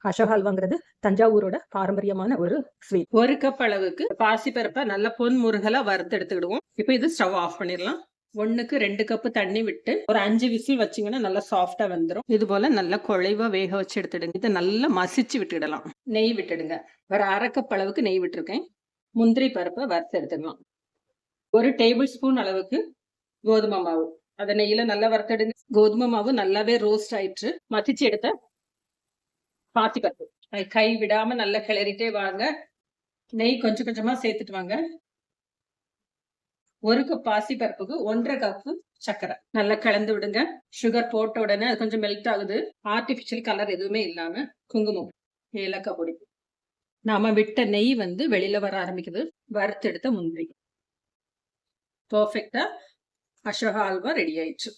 அசோகா அல்வாங்கிறது தஞ்சாவூரோட பாரம்பரியமான ஒரு sweet. 1 cup அளவுக்கு பாசிப்பருப்பை நல்லா பொன் முருகலா வறுத்து எடுத்துக்கிடுவோம். இப்போ இது ஸ்டவ் ஆஃப் பண்ணிடலாம். 1க்கு 2 கப் தண்ணி விட்டு ஒரு 5 விசில் வச்சிங்கன்னா நல்லா சாஃப்டா வந்துடும். இது போல நல்லா குழைவா வேக வச்சு எடுத்துடுங்க. இதை நல்லா மசிச்சு விட்டுடலாம். நெய் விட்டுடுங்க. ஒரு 1/2 கப் அளவுக்கு நெய் விட்டுருக்கேன். முந்திரி பருப்பை வறுத்து எடுத்துக்கலாம். 1 டேபிள் ஸ்பூன் அளவுக்கு கோதுமை மாவு, அதை நெய்யில நல்லா வறுத்தெடுங்க. கோதுமை மாவு நல்லாவே ரோஸ்ட் ஆயிடுச்சு. மசிச்சு எடுத்த பாசிப்பருப்பு கை விடாம நல்லா கிளறிட்டே வாங்க. நெய் கொஞ்சம் கொஞ்சமா சேர்த்துட்டு வாங்க. 1 கப் பாசிப்பருப்புக்கு 1.5 கப் சர்க்கரை நல்லா கலந்து விடுங்க. சுகர் போட்ட உடனே அது கொஞ்சம் மெல்ட் ஆகுது. ஆர்டிபிஷியல் கலர் எதுவுமே இல்லாம குங்குமம், ஏலக்காய் பொடி, நாம விட்ட நெய் வந்து வெளியில வர ஆரம்பிக்குது. வறுத்தெடுத்த முந்திரி. பர்ஃபெக்டா அசோகா அல்வா ரெடி ஆயிடுச்சு.